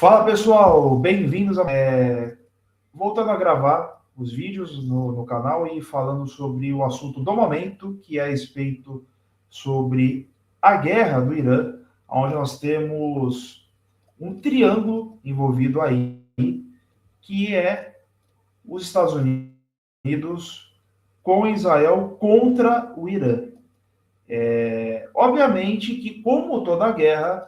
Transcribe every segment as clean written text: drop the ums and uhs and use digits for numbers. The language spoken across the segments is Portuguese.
Fala pessoal, bem-vindos voltando a gravar os vídeos no canal e falando sobre o assunto do momento, que é a respeito sobre a guerra do Irã, onde nós temos um triângulo envolvido aí, que é os Estados Unidos com Israel contra o Irã. Obviamente que, como toda guerra,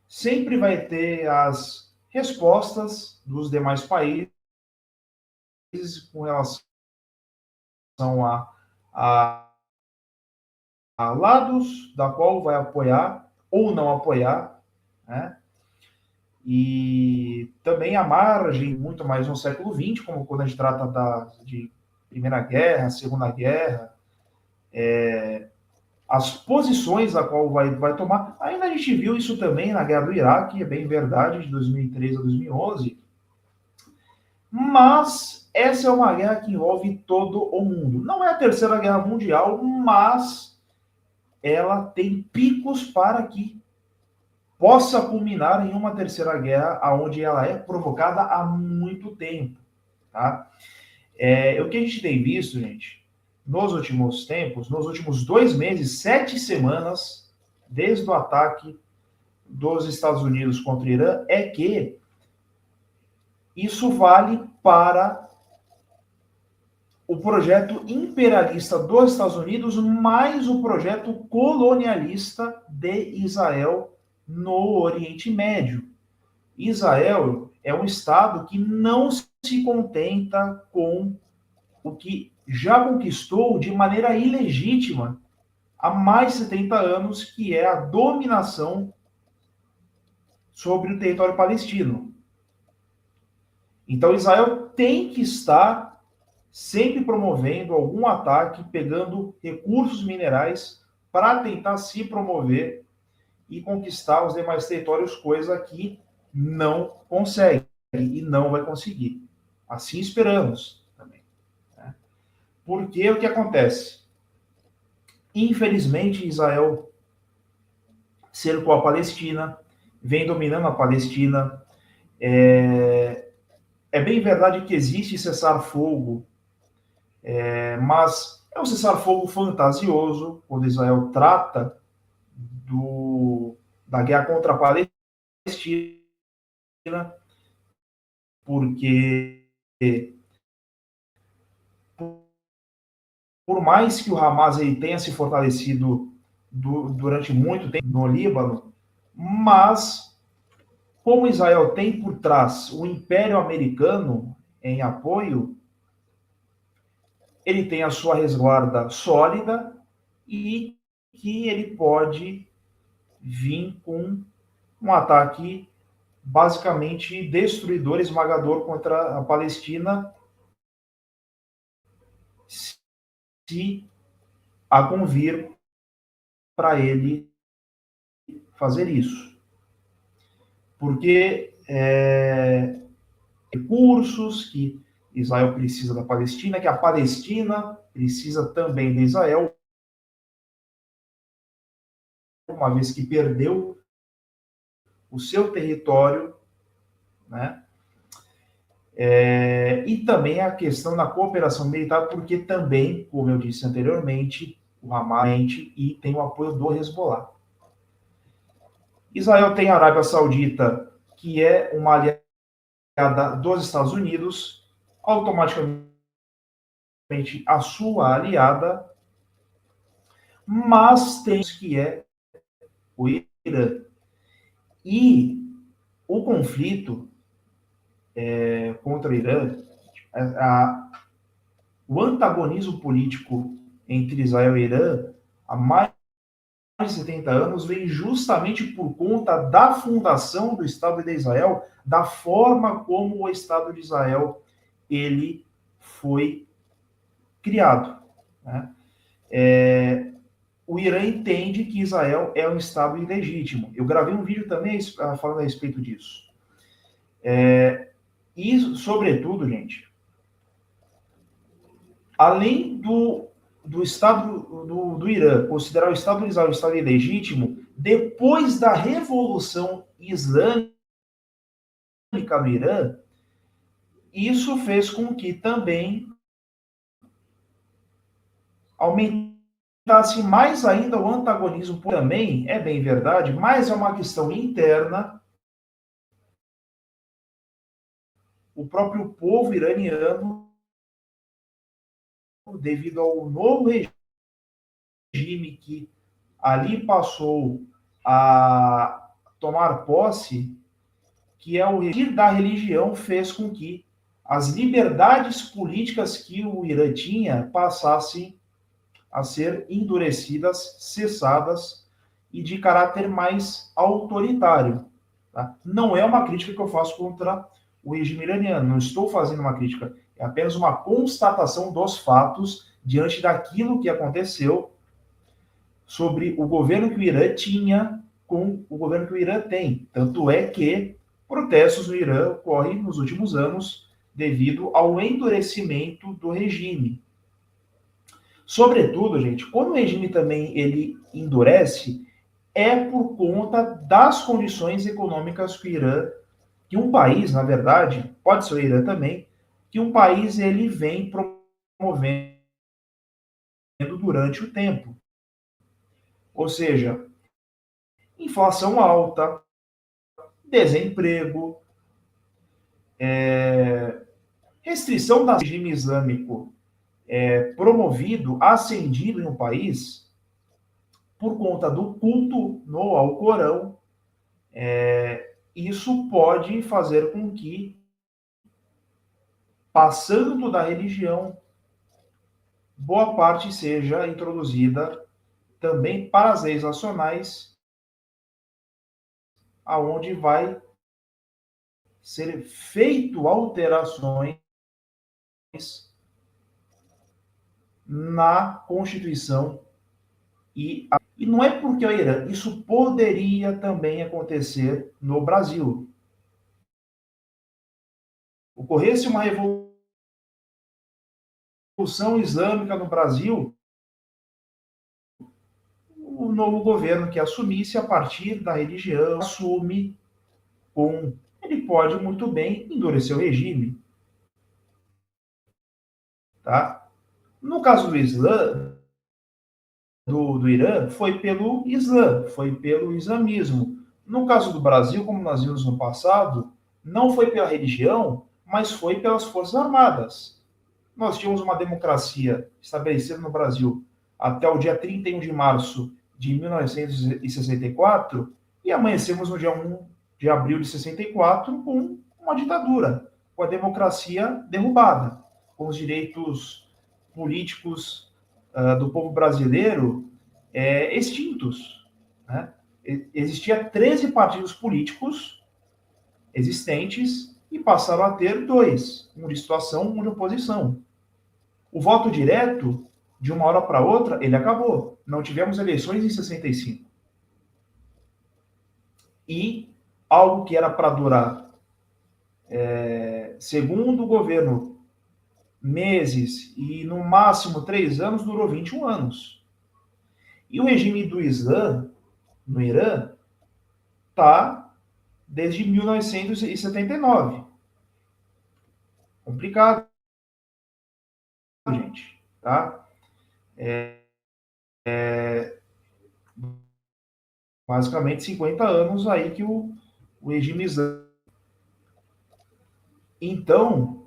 sempre vai ter as respostas dos demais países com relação a, a lados da qual vai apoiar ou não apoiar, né? E também a margem, muito mais no século XX, como quando a gente trata de Primeira Guerra, Segunda Guerra, as posições a qual vai tomar. Ainda a gente viu isso também na Guerra do Iraque, é bem verdade, de 2003 a 2011, mas essa é uma guerra que envolve todo o mundo. Não é a Terceira Guerra Mundial, mas ela tem picos para que possa culminar em uma Terceira Guerra, onde ela é provocada há muito tempo. Tá? O que a gente tem visto, gente, nos últimos tempos, nos últimos 2 meses, 7 semanas, desde o ataque dos Estados Unidos contra o Irã, é que isso vale para o projeto imperialista dos Estados Unidos, mais o projeto colonialista de Israel no Oriente Médio. Israel é um Estado que não se contenta com o que já conquistou de maneira ilegítima há mais de 70 anos, que é a dominação sobre o território palestino. Então, Israel tem que estar sempre promovendo algum ataque, pegando recursos minerais para tentar se promover e conquistar os demais territórios, coisa que não consegue e não vai conseguir. Assim esperamos também. Né? Porque o que acontece? Infelizmente, Israel cercou a Palestina, vem dominando a Palestina. É bem verdade que existe cessar-fogo, mas é um cessar-fogo fantasioso, quando Israel trata da guerra contra a Palestina, porque por mais que o Hamas ele tenha se fortalecido durante muito tempo no Líbano, mas como Israel tem por trás o Império Americano em apoio, ele tem a sua resguarda sólida e que ele pode vir com um ataque basicamente destruidor, esmagador contra a Palestina, se a convir para ele fazer isso. Porque recursos que Israel precisa da Palestina, que a Palestina precisa também de Israel, uma vez que perdeu o seu território, né? E também a questão da cooperação militar, porque também, como eu disse anteriormente, o Hamas e tem o apoio do Hezbollah. Israel tem a Arábia Saudita, que é uma aliada dos Estados Unidos, automaticamente a sua aliada, mas tem que é o Irã. E o conflito contra o Irã, o antagonismo político entre Israel e Irã, há mais de 70 anos, vem justamente por conta da fundação do Estado de Israel, da forma como o Estado de Israel ele foi criado. Né? O Irã entende que Israel é um Estado ilegítimo. Eu gravei um vídeo também falando a respeito disso. E, sobretudo, gente, além do Estado do Irã considerar o Estado de Israel um Estado ilegítimo, depois da Revolução Islâmica, no Irã, isso fez com que também aumentasse mais ainda o antagonismo. Também é bem verdade, mas é uma questão interna. O próprio povo iraniano, devido ao novo regime que ali passou a tomar posse, que é o regime da religião, fez com que as liberdades políticas que o Irã tinha passassem a ser endurecidas, cessadas e de caráter mais autoritário. Tá? Não é uma crítica que eu faço contra o regime iraniano, não estou fazendo uma crítica, é apenas uma constatação dos fatos diante daquilo que aconteceu sobre o governo que o Irã tinha com o governo que o Irã tem. Tanto é que protestos no Irã ocorrem nos últimos anos devido ao endurecimento do regime. Sobretudo, gente, quando o regime também ele endurece, é por conta das condições econômicas que o Irã, que um país, na verdade, pode ser o Irã também, que um país ele vem promovendo durante o tempo. Ou seja, inflação alta, desemprego, restrição do regime islâmico promovido, ascendido em um país por conta do culto no Alcorão, isso pode fazer com que, passando da religião, boa parte seja introduzida também para as leis nacionais, aonde vai ser feito alterações na Constituição e não é porque é o Irã, isso poderia também acontecer no Brasil. Ocorresse uma revolução islâmica no Brasil, o novo governo que assumisse a partir da religião, assume ele pode muito bem endurecer o regime. Tá? No caso do Islã, do Irã, foi pelo Islã, foi pelo islamismo. No caso do Brasil, como nós vimos no passado, não foi pela religião, mas foi pelas Forças Armadas. Nós tínhamos uma democracia estabelecida no Brasil até o dia 31 de março de 1964 e amanhecemos no dia 1 de abril de 64 com uma ditadura, com a democracia derrubada, com os direitos políticos do povo brasileiro extintos. Né? Existia 13 partidos políticos existentes e passaram a ter 2, um de situação, um de oposição. O voto direto, de uma hora para outra, ele acabou. Não tivemos eleições em 65. E algo que era para durar, segundo o governo, meses e no máximo 3 anos, durou 21 anos. E o regime do Islã, no Irã, está desde 1979. Complicado, gente. Tá? Basicamente 50 anos aí que o regime islâmico. Então,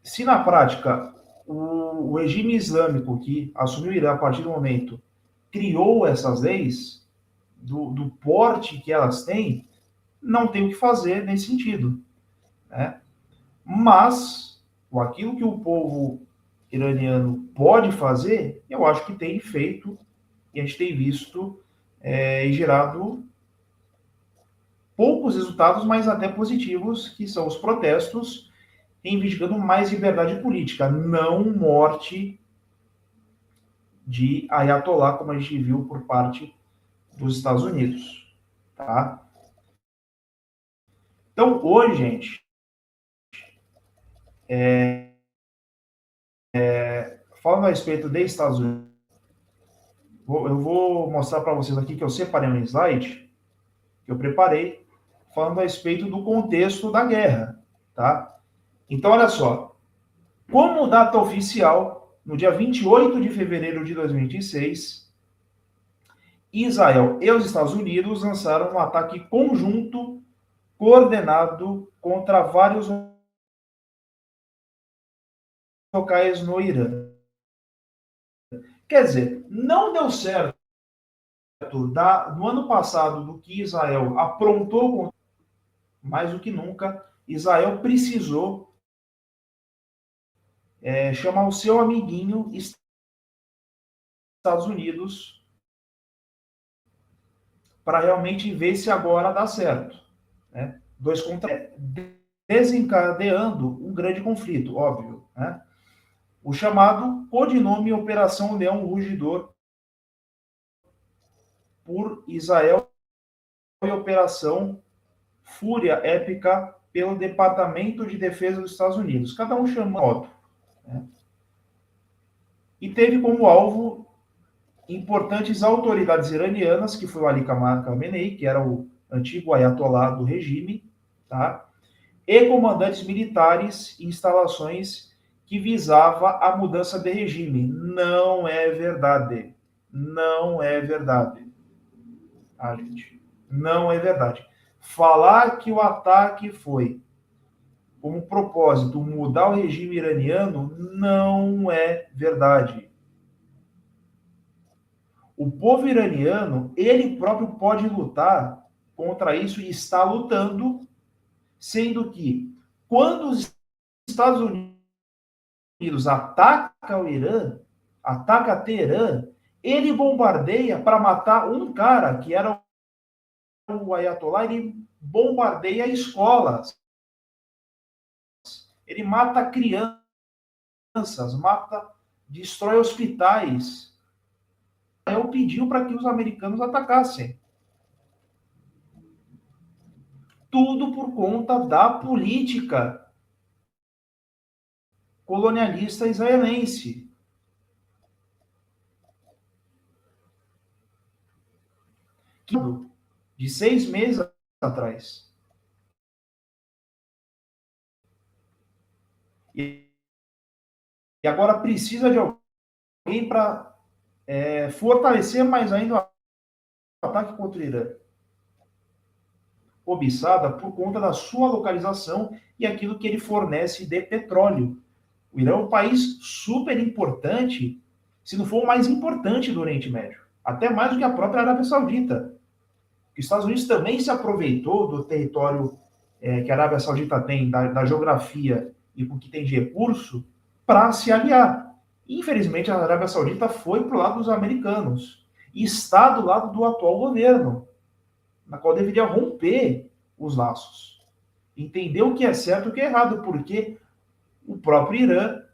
se na prática o regime islâmico que assumiu o Irã a partir do momento criou essas leis, do porte que elas têm, não tem o que fazer nesse sentido. Né? Mas, aquilo que o povo iraniano pode fazer, eu acho que tem feito, e a gente tem visto e gerado poucos resultados, mas até positivos, que são os protestos reivindicando mais liberdade política, não morte de Ayatollah, como a gente viu por parte dos Estados Unidos. Tá? Então, hoje, gente, falando a respeito dos Estados Unidos, eu vou mostrar para vocês aqui que eu separei um slide que eu preparei, falando a respeito do contexto da guerra, tá? Então, olha só, como data oficial, no dia 28 de fevereiro de 2026, Israel e os Estados Unidos lançaram um ataque conjunto coordenado contra vários locais no Irã. Quer dizer, não deu certo no ano passado do que Israel aprontou, mais do que nunca, Israel precisou chamar o seu amiguinho Estados Unidos para realmente ver se agora dá certo. Né? Desencadeando um grande conflito, óbvio. Né? O chamado codinome Operação Leão Rugidor por Israel e Operação Fúria Épica pelo Departamento de Defesa dos Estados Unidos. Cada um chama óbvio. Né? E teve como alvo importantes autoridades iranianas, que foi o Ali Khamenei, que era o antigo ayatolá do regime, tá? E comandantes militares e instalações que visava a mudança de regime. Não é verdade. Não é verdade. Ah, gente, não é verdade. Falar que o ataque foi com o propósito mudar o regime iraniano não é verdade. O povo iraniano, ele próprio pode lutar contra isso e está lutando, sendo que quando os Estados Unidos atacam o Irã, ataca Teherã, ele bombardeia para matar um cara que era o Ayatollah, ele bombardeia escolas, ele mata crianças, destrói hospitais. Israel pediu para que os americanos atacassem. Tudo por conta da política colonialista israelense. De 6 meses atrás. E agora precisa de alguém para fortalecer mais ainda o ataque contra o Irã. Cobiçada por conta da sua localização e aquilo que ele fornece de petróleo. O Irã é um país super importante, se não for o mais importante do Oriente Médio. Até mais do que a própria Arábia Saudita. Os Estados Unidos também se aproveitou do território que a Arábia Saudita tem, da geografia e com que tem de recurso, para se aliar. Infelizmente, a Arábia Saudita foi para o lado dos americanos e está do lado do atual governo, na qual deveria romper os laços. Entender o que é certo e o que é errado, porque o próprio Irã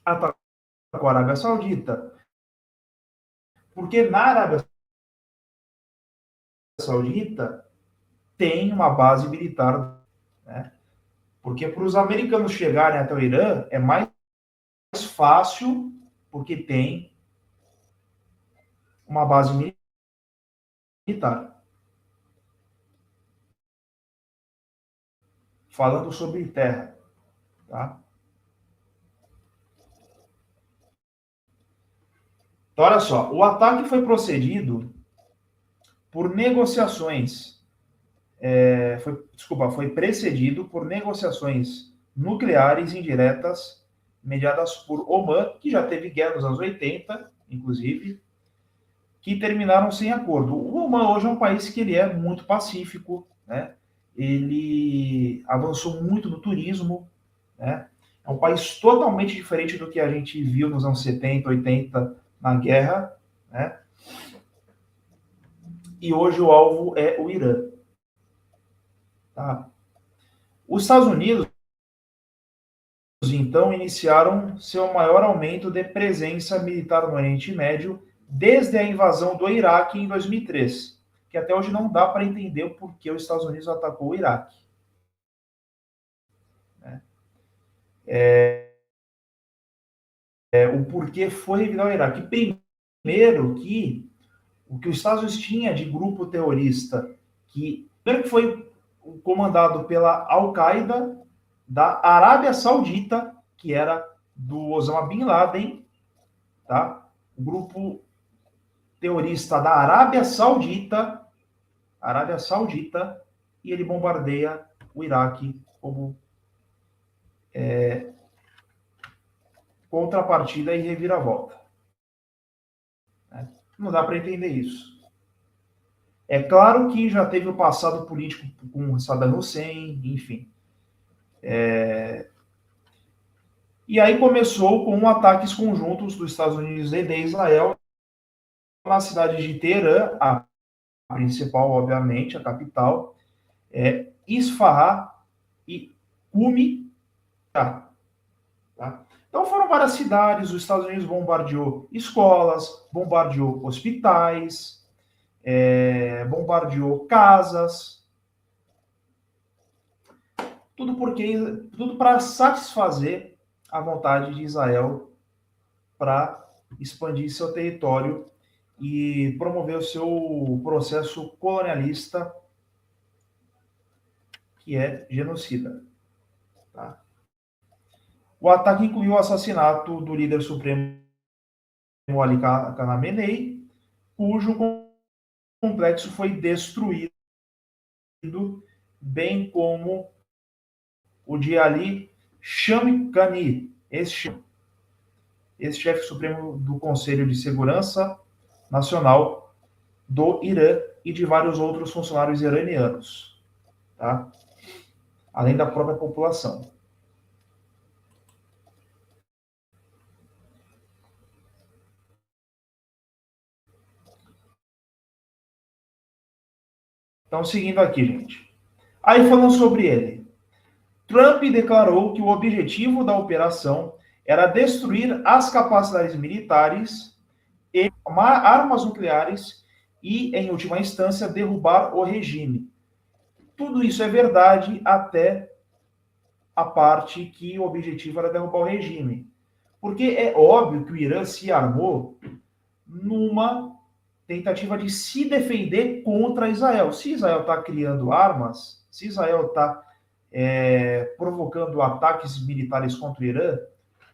atacou a Arábia Saudita. Porque na Arábia Saudita tem uma base militar, né? Porque para os americanos chegarem até o Irã é mais fácil, porque tem uma base militar. Falando sobre terra, tá? Então, olha só, o ataque foi procedido por negociações, foi precedido por negociações nucleares indiretas mediadas por Oman, que já teve guerra nos anos 80, inclusive, que terminaram sem acordo. O Oman hoje é um país que ele é muito pacífico, né? Ele avançou muito no turismo, né? É um país totalmente diferente do que a gente viu nos anos 70, 80 na guerra, né? E hoje o alvo é o Irã. Tá? Os Estados Unidos, então, iniciaram seu maior aumento de presença militar no Oriente Médio desde a invasão do Iraque em 2003, que até hoje não dá para entender o porquê os Estados Unidos atacou o Iraque. O porquê foi revidar o Iraque. Primeiro que o que os Estados Unidos tinha de grupo terrorista que foi comandado pela Al-Qaeda da Arábia Saudita, que era do Osama Bin Laden, tá? O grupo terrorista da Arábia Saudita, e ele bombardeia o Iraque como contrapartida e reviravolta. Não dá para entender isso. É claro que já teve o passado político com Saddam Hussein, enfim. E aí começou com ataques conjuntos dos Estados Unidos e de Israel na cidade de Teherã, a principal, obviamente, a capital, Isfahan e Qum. Tá? Então foram várias cidades, os Estados Unidos bombardeou escolas, bombardeou hospitais, bombardeou casas, tudo para satisfazer a vontade de Israel para expandir seu território e promover o seu processo colonialista, que é genocida. Tá? O ataque incluiu o assassinato do líder supremo Ali Khamenei, cujo complexo foi destruído, bem como o de Ali Shamkhani, ex-chefe supremo do Conselho de Segurança Nacional do Irã e de vários outros funcionários iranianos, tá? Além da própria população. Então, seguindo aqui, gente. Aí, falando sobre ele. Trump declarou que o objetivo da operação era destruir as capacidades militares e armas nucleares e, em última instância, derrubar o regime. Tudo isso é verdade até a parte que o objetivo era derrubar o regime. Porque é óbvio que o Irã se armou numa tentativa de se defender contra Israel. Se Israel está criando armas, se Israel está provocando ataques militares contra o Irã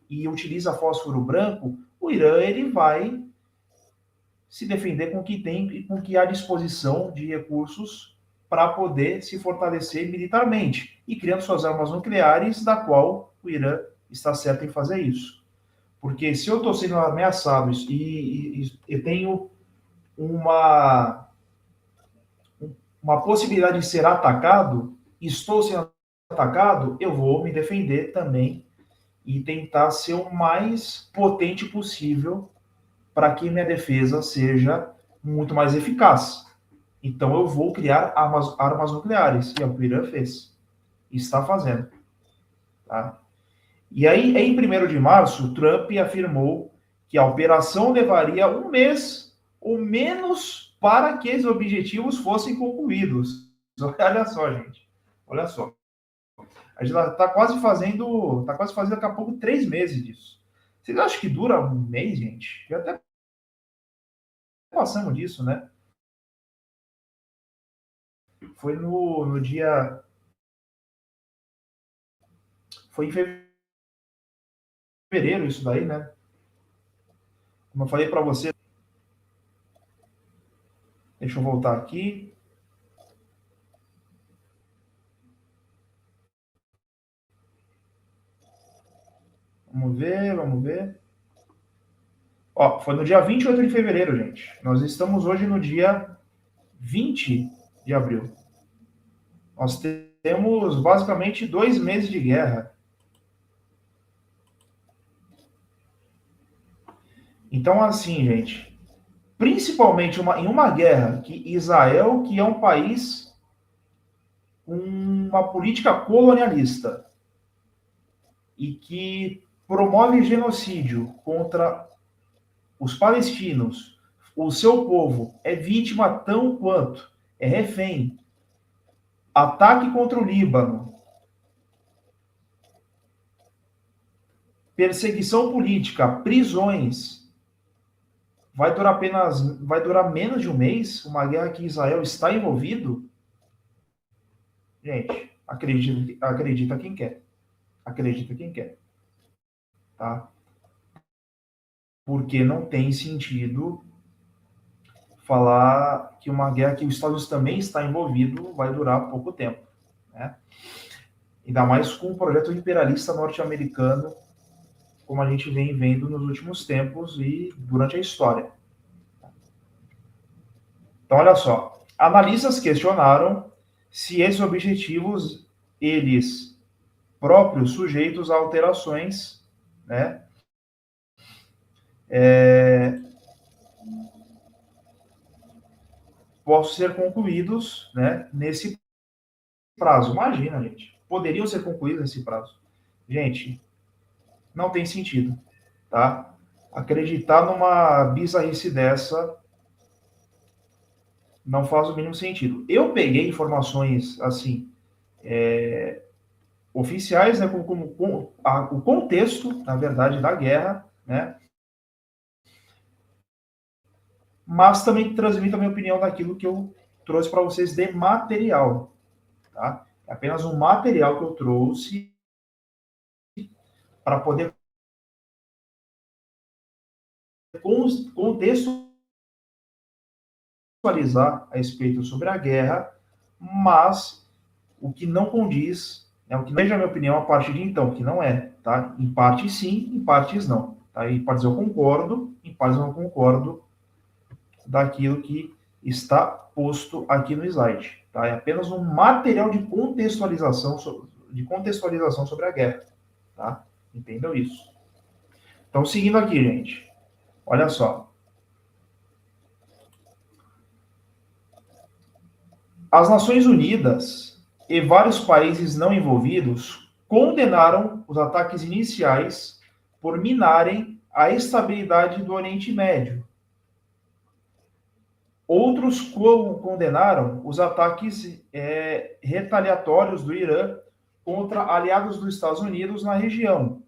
e utiliza fósforo branco, o Irã ele vai se defender com o que tem e com o que há disposição de recursos para poder se fortalecer militarmente e criando suas armas nucleares, da qual o Irã está certo em fazer isso. Porque se eu estou sendo ameaçado e eu tenho uma possibilidade de ser atacado, estou sendo atacado, eu vou me defender também e tentar ser o mais potente possível para que minha defesa seja muito mais eficaz. Então eu vou criar armas nucleares, e é o que o Irã fez. E está fazendo. Tá? E aí, em 1º de março, Trump afirmou que a operação levaria um mês ou menos para que os objetivos fossem concluídos. Olha só, gente. Olha só. A gente está quase fazendo daqui a pouco 3 meses disso. Vocês acham que dura um mês, gente? Já até passamos disso, né? Foi no dia... Foi em fevereiro isso daí, né? Como eu falei para você... Deixa eu voltar aqui. Vamos ver. Ó, foi no dia 28 de fevereiro, gente. Nós estamos hoje no dia 20 de abril. Nós temos basicamente 2 meses de guerra. Então, assim, gente, principalmente em uma guerra que Israel, que é um país com uma política colonialista e que promove genocídio contra os palestinos, o seu povo é vítima tão quanto, é refém. Ataque contra o Líbano, perseguição política, prisões. Vai durar menos de um mês, uma guerra que Israel está envolvido. Gente, acredita quem quer. Acredita quem quer. Tá? Porque não tem sentido falar que uma guerra que os Estados Unidos também está envolvido vai durar pouco tempo. Né? Ainda mais com um projeto imperialista norte-americano, como a gente vem vendo nos últimos tempos e durante a história. Então, olha só. Analistas questionaram se esses objetivos, eles próprios sujeitos a alterações, né, possam ser concluídos, né, nesse prazo. Imagina, gente. Poderiam ser concluídos nesse prazo. Gente, não tem sentido, tá? Acreditar numa bizarrice dessa não faz o mínimo sentido. Eu peguei informações, assim, oficiais, né, como o contexto, na verdade, da guerra, né, mas também transmito a minha opinião daquilo que eu trouxe para vocês de material, tá? É apenas um material que eu trouxe para poder contextualizar a respeito sobre a guerra, mas o que não condiz, né, o que não é a minha opinião a partir de então, que não é, tá? Em parte sim, em partes não. Tá? Em partes eu concordo, em partes eu não concordo daquilo que está posto aqui no slide. Tá? É apenas um material de contextualização sobre a guerra. Tá? Entendam isso. Então, seguindo aqui, gente. Olha só. As Nações Unidas e vários países não envolvidos condenaram os ataques iniciais por minarem a estabilidade do Oriente Médio. Outros condenaram os ataques retaliatórios do Irã contra aliados dos Estados Unidos na região.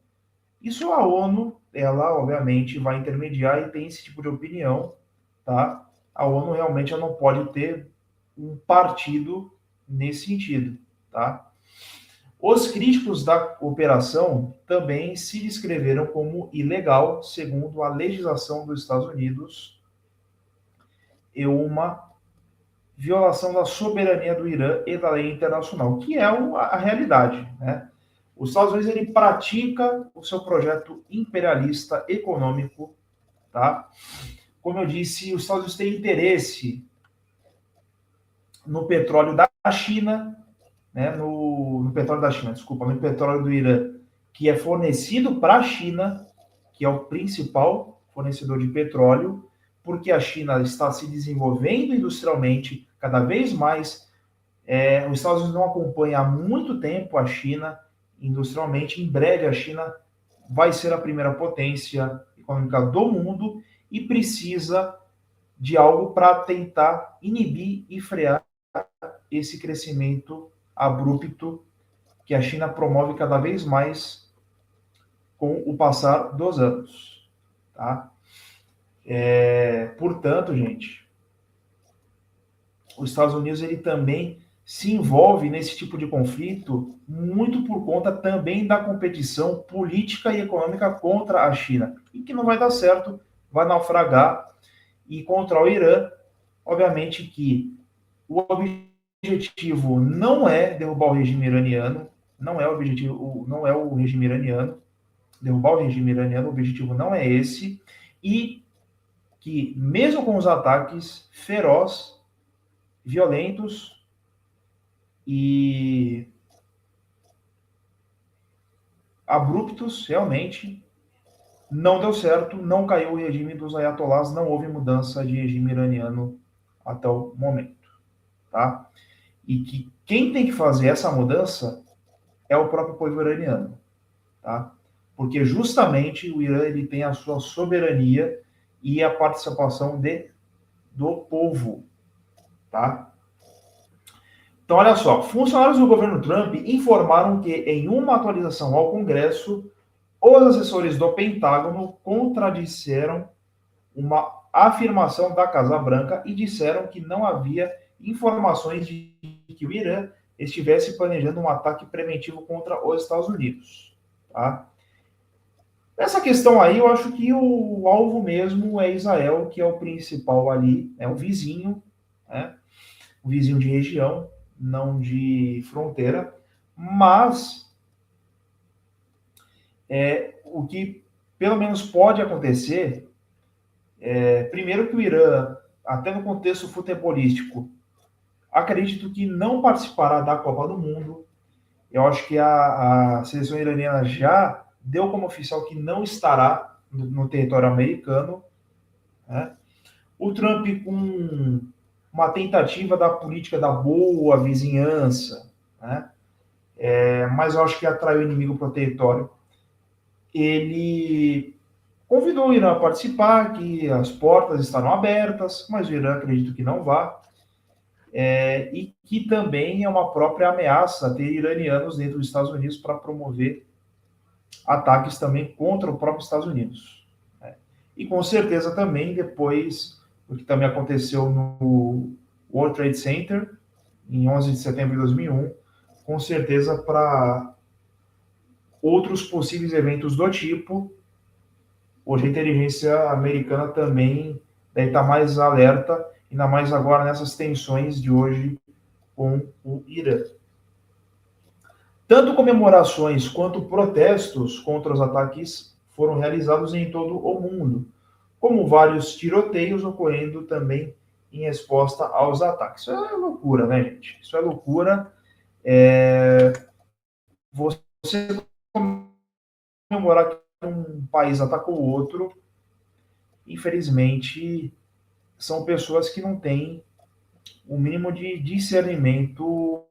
Isso a ONU, ela obviamente vai intermediar e tem esse tipo de opinião, tá? A ONU realmente ela não pode ter um partido nesse sentido, tá? Os críticos da operação também se descreveram como ilegal, segundo a legislação dos Estados Unidos, e uma violação da soberania do Irã e da lei internacional, que é a realidade, né? Os Estados Unidos ele pratica o seu projeto imperialista econômico, tá? Como eu disse, os Estados Unidos têm interesse no petróleo da China, né? No petróleo da China, desculpa, no petróleo do Irã, que é fornecido para a China, que é o principal fornecedor de petróleo, porque a China está se desenvolvendo industrialmente cada vez mais. Os Estados Unidos não acompanham há muito tempo a China industrialmente. Em breve, a China vai ser a primeira potência econômica do mundo e precisa de algo para tentar inibir e frear esse crescimento abrupto que a China promove cada vez mais com o passar dos anos. Tá? Portanto, gente, os Estados Unidos ele também se envolve nesse tipo de conflito muito por conta também da competição política e econômica contra a China, e que não vai dar certo, vai naufragar, e contra o Irã, obviamente que o objetivo não é derrubar o regime iraniano, não é o objetivo, não é o regime iraniano, derrubar o regime iraniano, o objetivo não é esse, e que mesmo com os ataques ferozes, violentos e abruptos, realmente, não deu certo, não caiu o regime dos ayatollahs, não houve mudança de regime iraniano até o momento, tá? E que quem tem que fazer essa mudança é o próprio povo iraniano, tá? Porque justamente o Irã ele tem a sua soberania e a participação do povo, tá? Então, olha só, funcionários do governo Trump informaram que em uma atualização ao Congresso, os assessores do Pentágono contradisseram uma afirmação da Casa Branca e disseram que não havia informações de que o Irã estivesse planejando um ataque preventivo contra os Estados Unidos. Tá? Nessa questão aí, eu acho que o alvo mesmo é Israel, que é o principal ali, é o vizinho, né? O vizinho de região, não de fronteira, mas o que pelo menos pode acontecer primeiro que o Irã, até no contexto futebolístico, acredito que não participará da Copa do Mundo. Eu acho que a seleção iraniana já deu como oficial que não estará no território americano, né? O Trump com uma tentativa da política da boa vizinhança, né? Mas eu acho que atraiu o inimigo para o território. Ele convidou o Irã a participar, que as portas estarão abertas, mas o Irã acredito que não vá. E que também é uma própria ameaça ter iranianos dentro dos Estados Unidos para promover ataques também contra o próprio Estados Unidos. Né? E com certeza também depois o que também aconteceu no World Trade Center, em 11 de setembro de 2001, com certeza para outros possíveis eventos do tipo, hoje a inteligência americana também deve estar mais alerta, ainda mais agora nessas tensões de hoje com o Irã. Tanto comemorações quanto protestos contra os ataques foram realizados em todo o mundo, como vários tiroteios ocorrendo também em resposta aos ataques. Isso é loucura, né, gente? Isso é loucura. Você comemorar que um país atacou o outro, infelizmente, são pessoas que não têm o mínimo de discernimento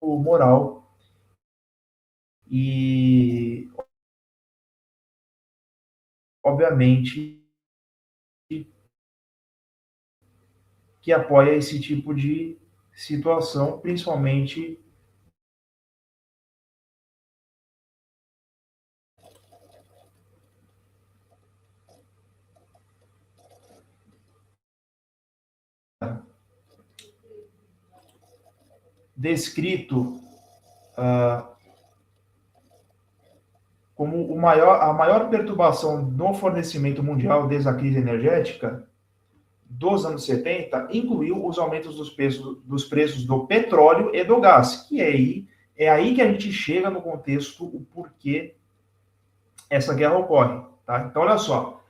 moral e, obviamente, que apoia esse tipo de situação, principalmente descrito como a maior perturbação no fornecimento mundial desde a crise energética dos anos 70 incluiu os aumentos dos preços do petróleo e do gás, que é aí que a gente chega no contexto o porquê essa guerra ocorre. Tá? Então, olha só,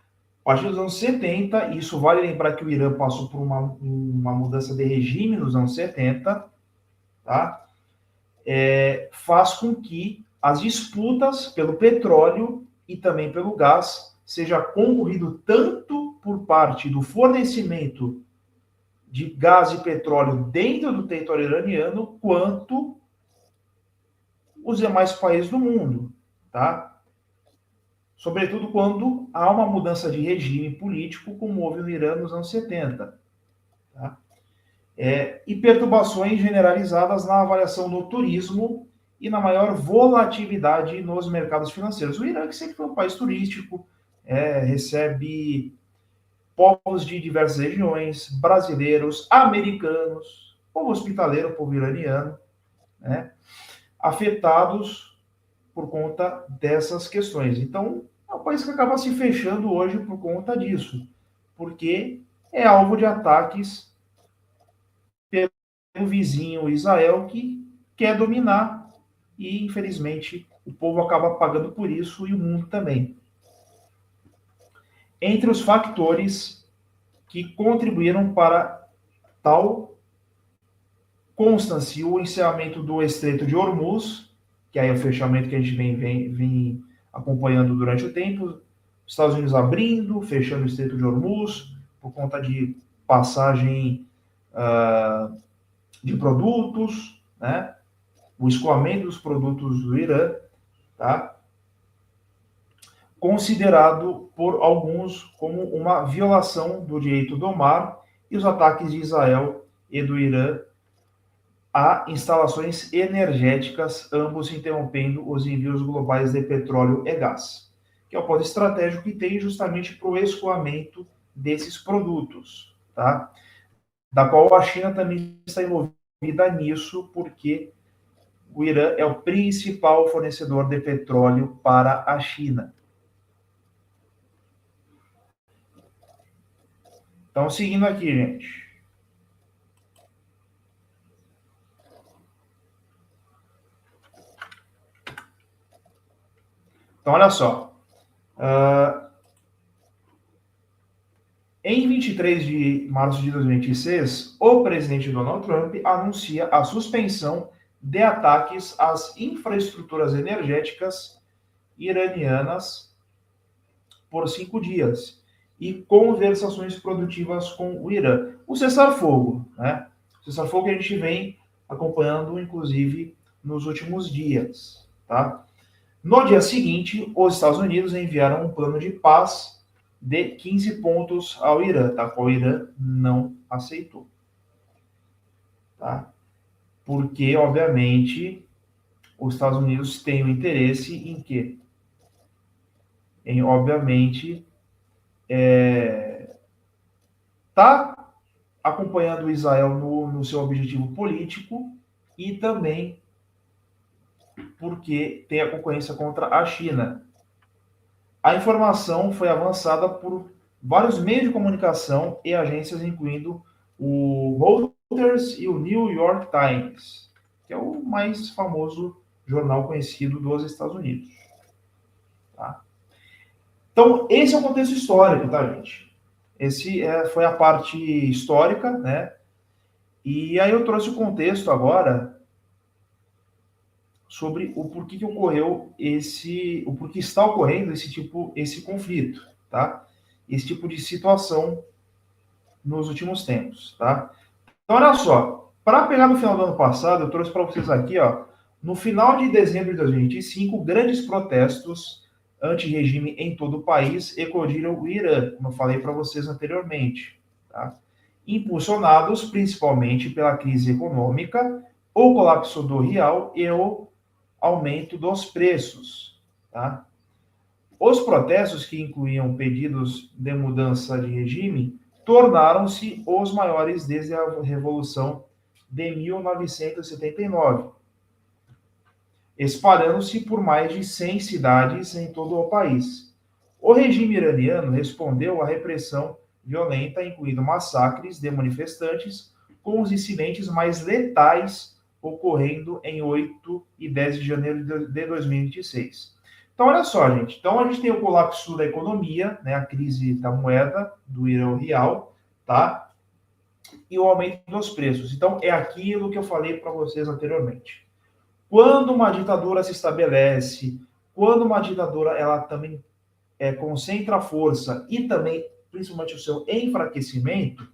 a partir dos anos 70, isso vale lembrar que o Irã passou por uma mudança de regime nos anos 70, tá? Faz com que as disputas pelo petróleo e também pelo gás seja concorrido tanto por parte do fornecimento de gás e petróleo dentro do território iraniano, quanto os demais países do mundo, tá? Sobretudo quando há uma mudança de regime político, como houve no Irã nos anos 70. Tá? E perturbações generalizadas na avaliação do turismo e na maior volatilidade nos mercados financeiros. O Irã, que sempre foi um país turístico, recebe povos de diversas regiões, brasileiros, americanos, povo hospitaleiro, povo iraniano, né, afetados por conta dessas questões. Então, é um país que acaba se fechando hoje por conta disso, porque é alvo de ataques pelo vizinho Israel, que quer dominar, e infelizmente o povo acaba pagando por isso e o mundo também. Entre os factores que contribuíram para tal constância, o encerramento do Estreito de Hormuz, que aí é o fechamento que a gente vem acompanhando durante o tempo, Estados Unidos abrindo, fechando o Estreito de Hormuz, por conta de passagem de produtos, né? O escoamento dos produtos do Irã, tá? Considerado por alguns como uma violação do direito do mar, e os ataques de Israel e do Irã a instalações energéticas, ambos interrompendo os envios globais de petróleo e gás, que é o ponto estratégico que tem justamente para o escoamento desses produtos, tá? Da qual a China também está envolvida nisso porque o Irã é o principal fornecedor de petróleo para a China. Então, seguindo aqui, gente. Então, olha só. Em 23 de março de 2026, o presidente Donald Trump anuncia a suspensão de ataques às infraestruturas energéticas iranianas por 5 dias e conversações produtivas com o Irã. O cessar-fogo, né? O cessar-fogo que a gente vem acompanhando, inclusive, nos últimos dias, tá? No dia seguinte, os Estados Unidos enviaram um plano de paz de 15 pontos ao Irã, tá? O Irã não aceitou, tá? Porque, obviamente, os Estados Unidos têm o interesse em quê? Em, obviamente, tá acompanhando Israel no seu objetivo político e também porque tem a concorrência contra a China. A informação foi avançada por vários meios de comunicação e agências, incluindo o Reuters e o New York Times, que é o mais famoso jornal conhecido dos Estados Unidos. Tá? Então, esse é o contexto histórico, tá, gente? Esse foi a parte histórica, né? E aí eu trouxe o contexto agora sobre o porquê que ocorreu o porquê está ocorrendo esse conflito, tá? Esse tipo de situação nos últimos tempos, tá? Então, olha só, para pegar no final do ano passado, eu trouxe para vocês aqui, ó, no final de dezembro de 2025, grandes protestos anti-regime em todo o país eclodiram o Irã, como eu falei para vocês anteriormente, tá? Impulsionados principalmente pela crise econômica, o colapso do real e o aumento dos preços, tá? Os protestos, que incluíam pedidos de mudança de regime, tornaram-se os maiores desde a Revolução de 1979, espalhando-se por mais de 100 cidades em todo o país. O regime iraniano respondeu à repressão violenta, incluindo massacres de manifestantes, com os incidentes mais letais ocorrendo em 8 e 10 de janeiro de 2026. Então, olha só, gente. Então, a gente tem o colapso da economia, né, a crise da moeda, do Irã real, tá? E o aumento dos preços. Então, é aquilo que eu falei para vocês anteriormente. Quando uma ditadura se estabelece, quando uma ditadura ela também concentra força e também, principalmente, o seu enfraquecimento,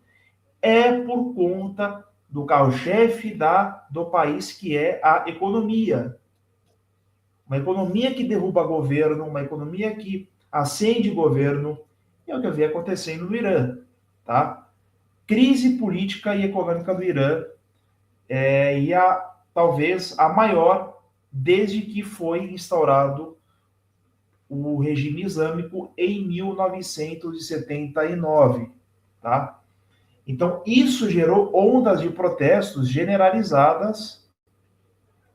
é por conta do carro-chefe do país, que é a economia. Uma economia que derruba governo, uma economia que acende governo, é o que vem acontecendo no Irã, tá? Crise política e econômica do Irã e talvez a maior desde que foi instaurado o regime islâmico em 1979, tá? Então, isso gerou ondas de protestos generalizadas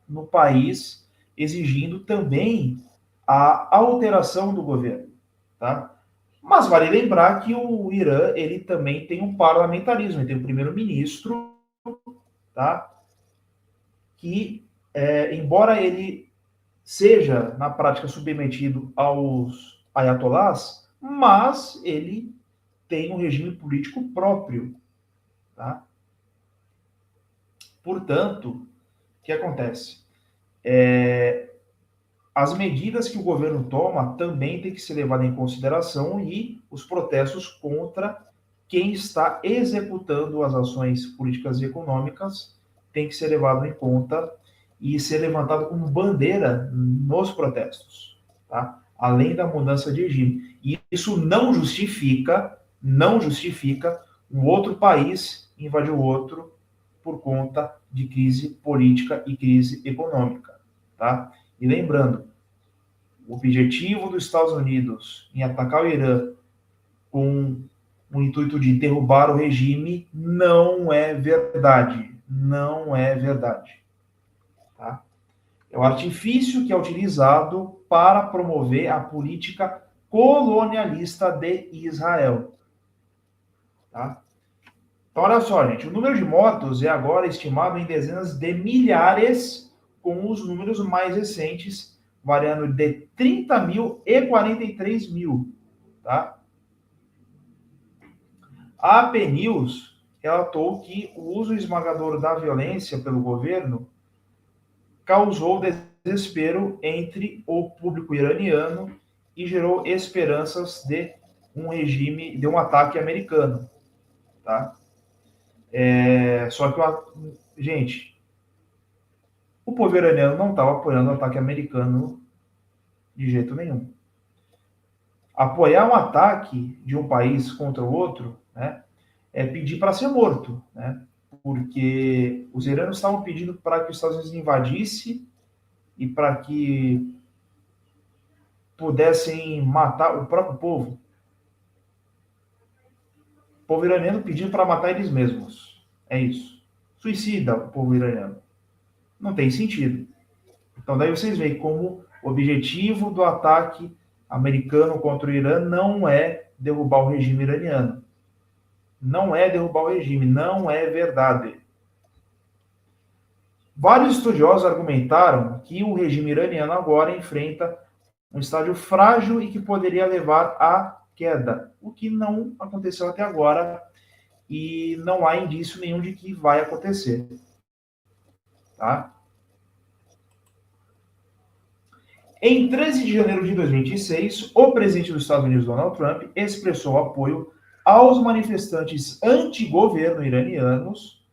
no país, exigindo também a alteração do governo, tá? Mas vale lembrar que o Irã, ele também tem um parlamentarismo, ele tem um primeiro-ministro, tá? Que, embora ele seja, na prática, submetido aos ayatolás, mas ele tem um regime político próprio, tá? Portanto, o que acontece? As medidas que o governo toma também têm que ser levadas em consideração e os protestos contra quem está executando as ações políticas e econômicas tem que ser levado em conta e ser levantado como bandeira nos protestos, tá? Além da mudança de regime. E isso não justifica um outro país invadir o outro por conta de crise política e crise econômica, tá? E lembrando, o objetivo dos Estados Unidos em atacar o Irã com o intuito de derrubar o regime não é verdade. não é verdade. Tá? É o artifício que é utilizado para promover a política colonialista de Israel. Tá? Então, olha só, gente, o número de mortos é agora estimado em dezenas de milhares, com os números mais recentes variando de 30 mil e 43 mil. Tá? A AP News relatou que o uso esmagador da violência pelo governo causou desespero entre o público iraniano e gerou esperanças de um regime, de um ataque americano. Tá? Só que, gente, o povo iraniano não estava apoiando o ataque americano de jeito nenhum. Apoiar um ataque de um país contra o outro, né, é pedir para ser morto, né? Porque os iranianos estavam pedindo para que os Estados Unidos invadisse e para que pudessem matar o próprio povo. O povo iraniano pedindo para matar eles mesmos. É isso. Suicida o povo iraniano. Não tem sentido. Então daí vocês veem como o objetivo do ataque americano contra o Irã não é derrubar o regime iraniano. Não é derrubar o regime, não é verdade. Vários estudiosos argumentaram que o regime iraniano agora enfrenta um estágio frágil e que poderia levar à queda, o que não aconteceu até agora e não há indício nenhum de que vai acontecer. Tá? Em 13 de janeiro de 2026, o presidente dos Estados Unidos, Donald Trump, expressou apoio aos manifestantes anti-governo iranianos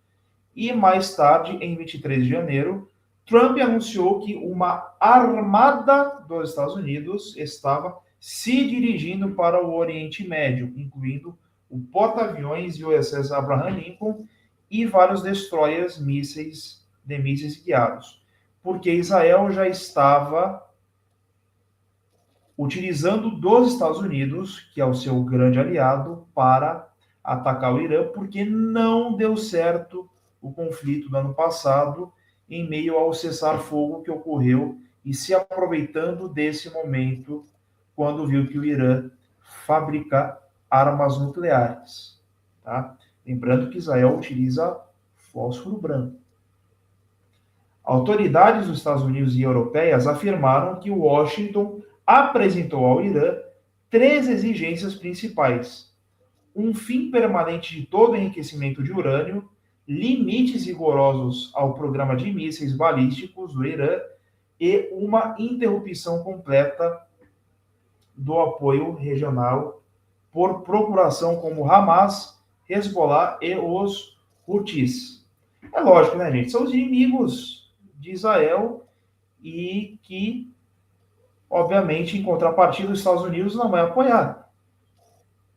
e, mais tarde, em 23 de janeiro, Trump anunciou que uma armada dos Estados Unidos estava se dirigindo para o Oriente Médio, incluindo o porta-aviões USS Abraham Lincoln e vários destroyers de mísseis guiados, porque Israel já estava utilizando dos Estados Unidos, que é o seu grande aliado, para atacar o Irã, porque não deu certo o conflito do ano passado, em meio ao cessar-fogo que ocorreu, e se aproveitando desse momento, quando viu que o Irã fabrica armas nucleares. Tá? Lembrando que Israel utiliza fósforo branco. Autoridades dos Estados Unidos e europeias afirmaram que Washington apresentou ao Irã 3 exigências principais: um fim permanente de todo enriquecimento de urânio, limites rigorosos ao programa de mísseis balísticos do Irã e uma interrupção completa do apoio regional por procuração como Hamas, Hezbollah e os Houthis. É lógico, né, gente? São os inimigos de Israel e que obviamente, em contrapartida, os Estados Unidos não vai apoiar.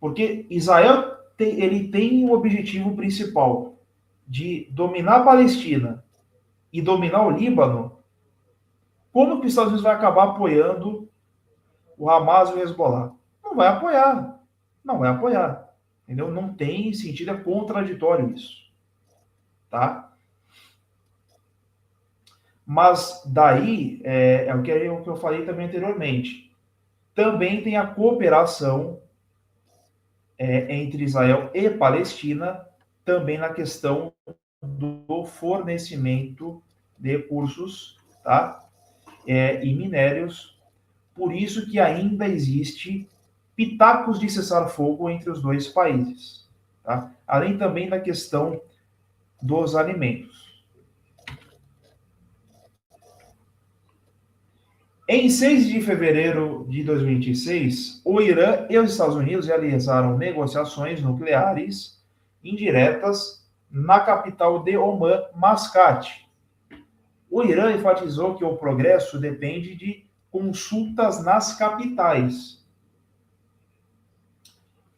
Porque Israel ele tem o objetivo principal de dominar a Palestina e dominar o Líbano. Como que os Estados Unidos vai acabar apoiando o Hamas e o Hezbollah? Não vai apoiar. Não vai apoiar. Entendeu? Não tem sentido, é contraditório isso. Tá? Mas daí, é o que eu falei também anteriormente, também tem a cooperação entre Israel e Palestina, também na questão do fornecimento de recursos, tá? E minérios. Por isso que ainda existe pitacos de cessar-fogo entre os dois países. Tá? Além também da questão dos alimentos. Em 6 de fevereiro de 2026, o Irã e os Estados Unidos realizaram negociações nucleares indiretas na capital de Omã, Mascate. O Irã enfatizou que o progresso depende de consultas nas capitais.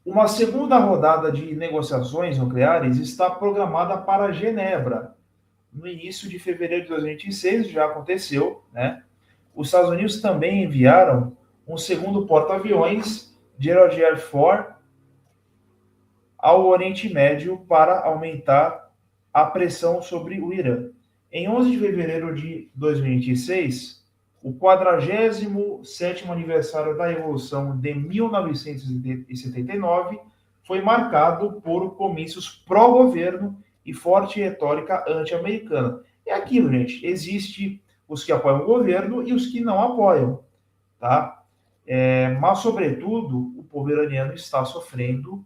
Uma segunda rodada de negociações nucleares está programada para Genebra. No início de fevereiro de 2026, já aconteceu, né? Os Estados Unidos também enviaram um segundo porta-aviões Gerald R. Ford ao Oriente Médio para aumentar a pressão sobre o Irã. Em 11 de fevereiro de 2026, o 47º aniversário da Revolução de 1979 foi marcado por comícios pró-governo e forte retórica anti-americana. É aquilo, gente, existe os que apoiam o governo e os que não apoiam, tá? Mas, sobretudo, o povo iraniano está sofrendo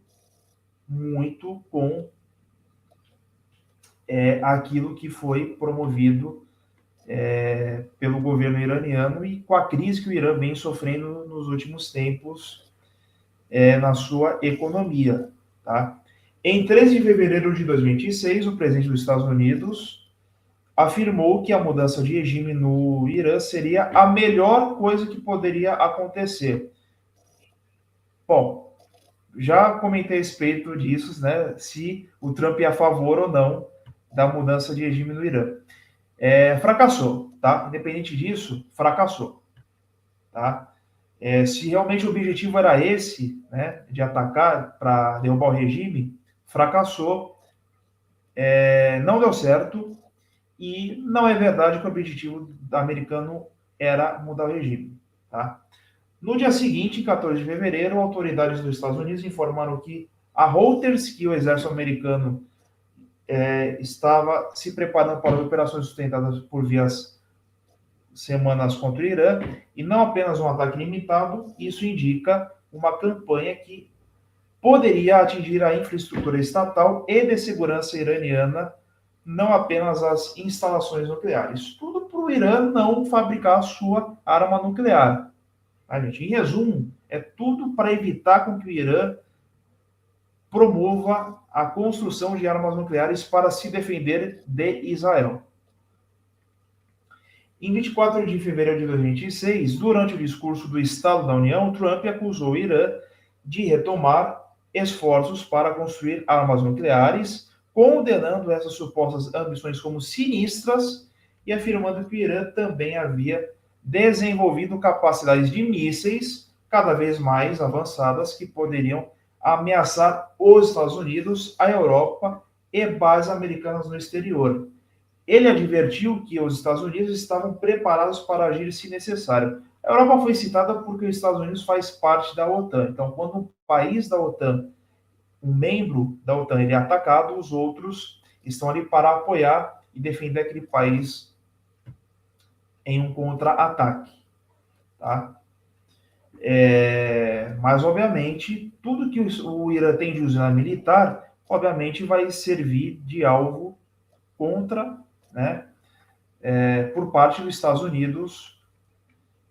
muito com aquilo que foi promovido pelo governo iraniano e com a crise que o Irã vem sofrendo nos últimos tempos na sua economia. Tá? Em 13 de fevereiro de 2026, o presidente dos Estados Unidos afirmou que a mudança de regime no Irã seria a melhor coisa que poderia acontecer. Bom, já comentei a respeito disso, né? Se o Trump é a favor ou não da mudança de regime no Irã. Fracassou, tá? Independente disso, fracassou, tá? Se realmente o objetivo era esse, né, de atacar para derrubar o regime, fracassou, não deu certo e não é verdade que o objetivo americano era mudar o regime, tá? No dia seguinte, 14 de fevereiro, autoridades dos Estados Unidos informaram que a Reuters, que o exército americano estava se preparando para operações sustentadas por vias semanas contra o Irã, e não apenas um ataque limitado, isso indica uma campanha que poderia atingir a infraestrutura estatal e de segurança iraniana, não apenas as instalações nucleares. Tudo para o Irã não fabricar a sua arma nuclear. Tá, gente? Em resumo, é tudo para evitar com que o Irã promova a construção de armas nucleares para se defender de Israel. Em 24 de fevereiro de 2026, durante o discurso do Estado da União, Trump acusou o Irã de retomar esforços para construir armas nucleares, condenando essas supostas ambições como sinistras e afirmando que o Irã também havia desenvolvido capacidades de mísseis cada vez mais avançadas que poderiam ameaçar os Estados Unidos, a Europa e bases americanas no exterior. Ele advertiu que os Estados Unidos estavam preparados para agir se necessário. A Europa foi citada porque os Estados Unidos faz parte da OTAN. Então, quando um país da OTAN, um membro da OTAN, ele é atacado, os outros estão ali para apoiar e defender aquele país em um contra-ataque. Tá? Mas, obviamente, tudo que o Irã tem de usina militar, obviamente, vai servir de alvo contra, né, por parte dos Estados Unidos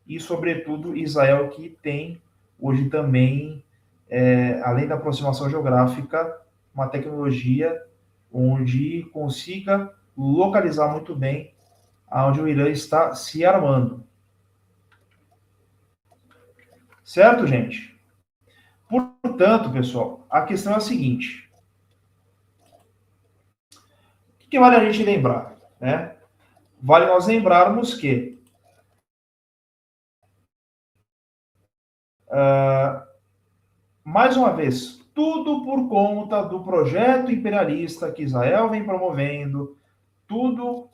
e, sobretudo, Israel, que tem hoje também, além da aproximação geográfica, uma tecnologia onde consiga localizar muito bem onde o Irã está se armando. Certo, gente? Portanto, pessoal, a questão é a seguinte. O que vale a gente lembrar? Né? Vale nós lembrarmos que mais uma vez, tudo por conta do projeto imperialista que Israel vem promovendo, tudo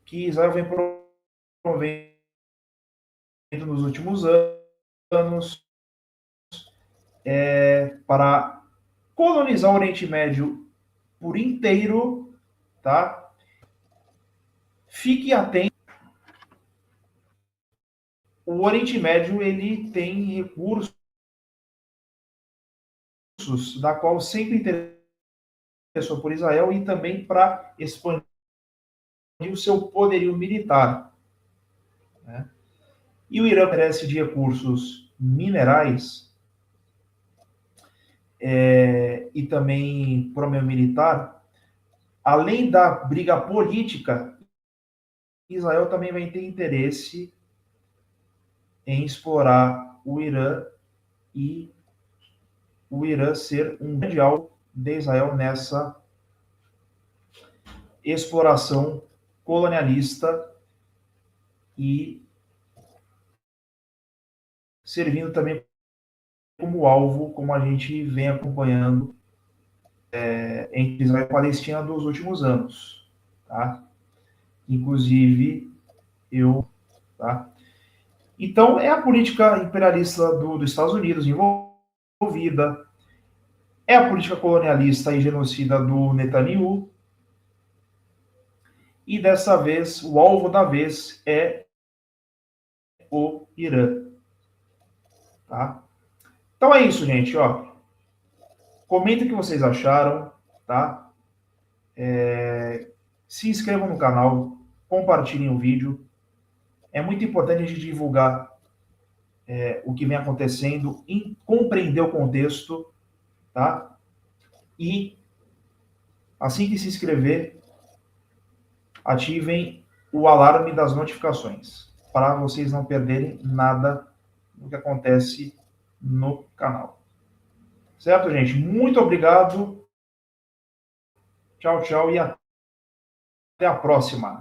que Israel vem promovendo nos últimos anos para colonizar o Oriente Médio por inteiro, tá? Fique atento. O Oriente Médio ele tem recursos da qual sempre interessou por Israel e também para expandir o seu poderio militar. Né? E o Irã carece de recursos minerais e também por meio militar, além da briga política, Israel também vai ter interesse em explorar o Irã e o Irã ser um grande alvo de Israel nessa exploração colonialista e servindo também como alvo, como a gente vem acompanhando entre Israel e Palestina dos últimos anos, tá? Inclusive, tá? Então, é a política imperialista dos Estados Unidos envolvida, é a política colonialista e genocida do Netanyahu, e dessa vez, o alvo da vez é o Irã, tá? Então é isso, gente, ó. Comenta o que vocês acharam, tá? Se inscrevam no canal, compartilhem o vídeo. É muito importante a gente divulgar o que vem acontecendo, compreender o contexto, tá? E assim que se inscrever, ativem o alarme das notificações, para vocês não perderem nada do que acontece no canal. Certo, gente? Muito obrigado. Tchau, tchau e até a próxima.